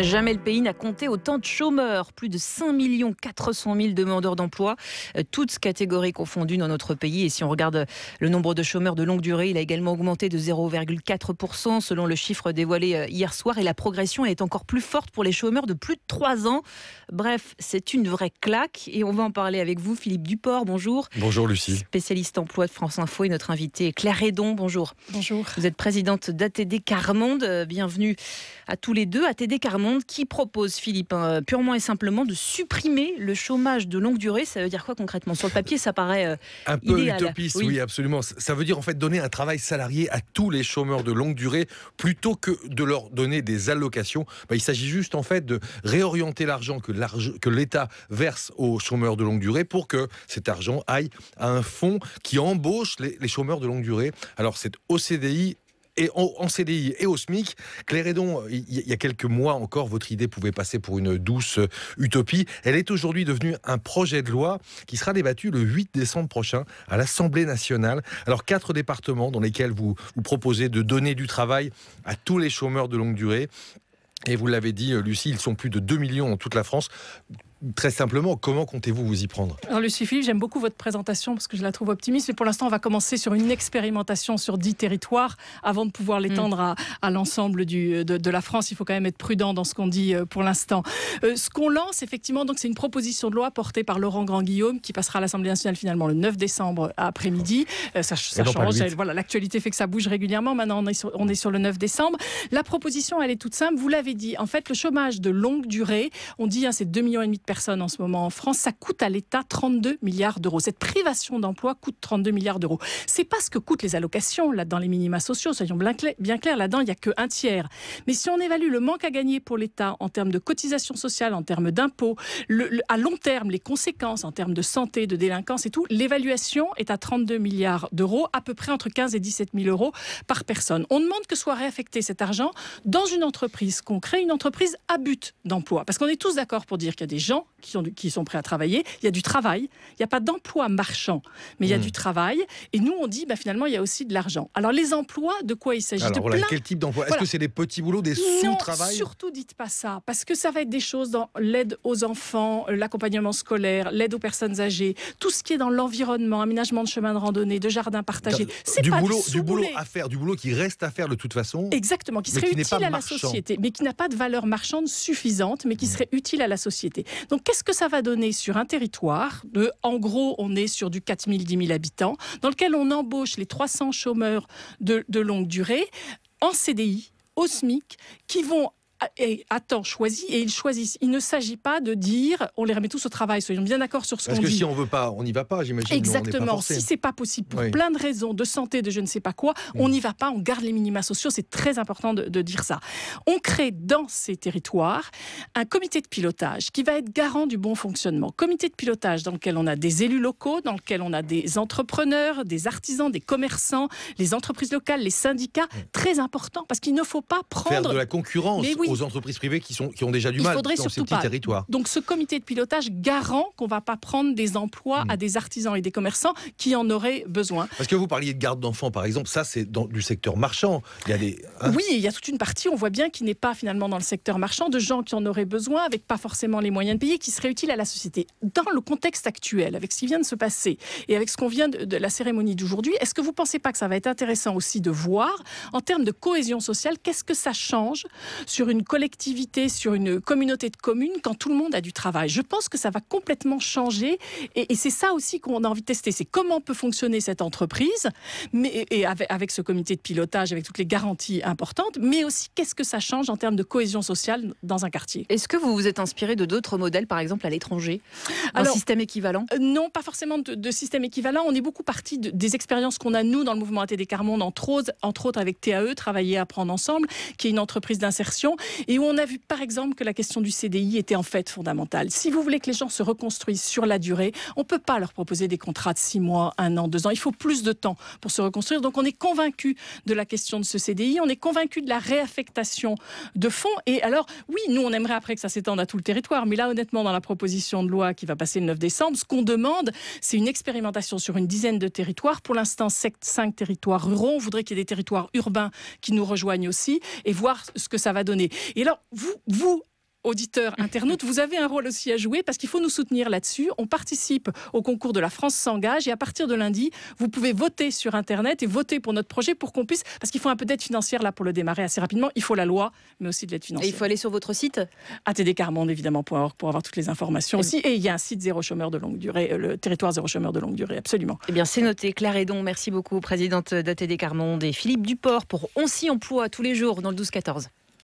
Jamais le pays n'a compté autant de chômeurs. Plus de 5 400 000 demandeurs d'emploi, toutes catégories confondues dans notre pays. Et si on regarde le nombre de chômeurs de longue durée, il a également augmenté de 0,4% selon le chiffre dévoilé hier soir. Et la progression est encore plus forte pour les chômeurs de plus de 3 ans. Bref, c'est une vraie claque. Et on va en parler avec vous, Philippe Duport. Bonjour. Bonjour Lucie. Spécialiste emploi de France Info et notre invitée Claire Hédon. Bonjour. Bonjour. Vous êtes présidente d'ATD Quart Monde. Bienvenue à tous les deux. ATD Quart Monde qui propose, Philippe, purement et simplement de supprimer le chômage de longue durée. Ça veut dire quoi concrètement? Sur le papier, ça paraît un peu idéal. Utopiste, oui, absolument. Ça veut dire en fait donner un travail salarié à tous les chômeurs de longue durée plutôt que de leur donner des allocations. Il s'agit juste en fait de réorienter l'argent que l'État verse aux chômeurs de longue durée pour que cet argent aille à un fonds qui embauche les chômeurs de longue durée. Alors c'est au CDI et en CDI et au SMIC. Claire Hédon, il y a quelques mois encore, votre idée pouvait passer pour une douce utopie. Elle est aujourd'hui devenue un projet de loi qui sera débattu le 8 décembre prochain à l'Assemblée nationale. Alors 4 départements dans lesquels vous proposez de donner du travail à tous les chômeurs de longue durée. Et vous l'avez dit, Lucie, ils sont plus de 2 millions dans toute la France. Très simplement, comment comptez-vous vous y prendre? Alors Lucie Philippe, j'aime beaucoup votre présentation parce que je la trouve optimiste, mais pour l'instant on va commencer sur une expérimentation sur 10 territoires avant de pouvoir l'étendre à l'ensemble de la France. Il faut quand même être prudent dans ce qu'on dit pour l'instant. Ce qu'on lance effectivement, donc c'est une proposition de loi portée par Laurent Grandguillaume qui passera à l'Assemblée nationale finalement le 9 décembre après-midi. Ça change, voilà, l'actualité fait que ça bouge régulièrement. Maintenant on est sur le 9 décembre. La proposition elle est toute simple, vous l'avez dit. En fait le chômage de longue durée, on dit c'est 2,5 millions de personnes en ce moment en France, ça coûte à l'État 32 milliards d'euros. Cette privation d'emploi coûte 32 milliards d'euros. C'est pas ce que coûtent les allocations là dans les minima sociaux, soyons bien clairs, là-dedans il n'y a qu'un tiers. Mais si on évalue le manque à gagner pour l'État en termes de cotisation sociale, en termes d'impôts, à long terme, les conséquences en termes de santé, de délinquance et tout, l'évaluation est à 32 milliards d'euros, à peu près entre 15 et 17 000 euros par personne. On demande que soit réaffecté cet argent dans une entreprise, qu'on crée une entreprise à but d'emploi. Parce qu'on est tous d'accord pour dire qu'il y a des gens qui sont prêts à travailler, il y a du travail, il n'y a pas d'emploi marchand, mais il y a du travail, et nous on dit finalement il y a aussi de l'argent. Alors les emplois, de quoi il s'agit? Alors quel type d'emploi? Est-ce que c'est des petits boulots, des sous-travail? Non, surtout dites pas ça, parce que ça va être des choses dans l'aide aux enfants, l'accompagnement scolaire, l'aide aux personnes âgées, tout ce qui est dans l'environnement, aménagement de chemins de randonnée, de jardins partagés. C'est pas du boulot à faire, du boulot qui reste à faire de toute façon. Exactement, qui serait utile à la société, mais qui n'a pas de valeur marchande suffisante, mais qui serait utile à la société. Donc qu'est-ce que ça va donner sur un territoire en gros, on est sur du 4 000, 10 000 habitants, dans lequel on embauche les 300 chômeurs de longue durée en CDI, au SMIC, qui vont à temps choisi, et ils choisissent. Il ne s'agit pas de dire on les remet tous au travail, soyons bien d'accord sur ce qu'on dit. Parce que si on veut pas, on n'y va pas, j'imagine. Exactement, si c'est pas possible pour plein de raisons, de santé, de je ne sais pas quoi, on n'y va pas, on garde les minima sociaux, c'est très important de dire ça. On crée dans ces territoires un comité de pilotage qui va être garant du bon fonctionnement. Comité de pilotage dans lequel on a des élus locaux, dans lequel on a des entrepreneurs, des artisans, des commerçants, les entreprises locales, les syndicats, très important, parce qu'il ne faut pas prendre... Faire de la concurrence aux entreprises privées qui ont déjà du mal dans ces petits territoires. Donc ce comité de pilotage garant qu'on ne va pas prendre des emplois à des artisans et des commerçants qui en auraient besoin. Parce que vous parliez de garde d'enfants par exemple, ça c'est du secteur marchand. Il y a Oui, il y a toute une partie, on voit bien, qui n'est pas finalement dans le secteur marchand, de gens qui en auraient besoin, avec pas forcément les moyens de payer, qui seraient utiles à la société. Dans le contexte actuel, avec ce qui vient de se passer et avec ce qu'on vient de la cérémonie d'aujourd'hui, est-ce que vous ne pensez pas que ça va être intéressant aussi de voir, en termes de cohésion sociale, qu'est-ce que ça change sur une collectivité, sur une communauté de communes, quand tout le monde a du travail? Je pense que ça va complètement changer, et c'est ça aussi qu'on a envie de tester, c'est comment peut fonctionner cette entreprise, et avec ce comité de pilotage, avec toutes les garanties importantes, mais aussi qu'est-ce que ça change en termes de cohésion sociale dans un quartier. Est-ce que vous vous êtes inspiré de d'autres modèles, par exemple à l'étranger, un système équivalent? Non, pas forcément de système équivalent. On est beaucoup parti des expériences qu'on a, nous, dans le mouvement ATD Quart Monde, entre autres avec TAE, Travailler, Apprendre Ensemble, qui est une entreprise d'insertion, et où on a vu par exemple que la question du CDI était en fait fondamentale. Si vous voulez que les gens se reconstruisent sur la durée, on ne peut pas leur proposer des contrats de 6 mois, 1 an, 2 ans. Il faut plus de temps pour se reconstruire. Donc on est convaincu de la question de ce CDI, on est convaincu de la réaffectation de fonds. Et alors, oui, nous on aimerait après que ça s'étende à tout le territoire, mais là honnêtement dans la proposition de loi qui va passer le 9 décembre, ce qu'on demande, c'est une expérimentation sur une dizaine de territoires. Pour l'instant, 5 territoires ruraux. On voudrait qu'il y ait des territoires urbains qui nous rejoignent aussi, et voir ce que ça va donner. Et alors, vous auditeurs, internautes, vous avez un rôle aussi à jouer parce qu'il faut nous soutenir là-dessus. On participe au concours de La France s'engage et à partir de lundi, vous pouvez voter sur Internet et voter pour notre projet pour qu'on puisse, parce qu'il faut un peu d'aide financière là pour le démarrer assez rapidement. Il faut la loi, mais aussi de l'aide financière. Et il faut aller sur votre site ATDquarmonde, évidemment, pour avoir toutes les informations aussi. Et il y a un site zéro chômeur de longue durée, le territoire zéro chômeur de longue durée, absolument. Eh bien, c'est noté. Claire Hédon, merci beaucoup, présidente d'ATD Quart Monde, et Philippe Duport pour On s'y emploie tous les jours dans le 12-14.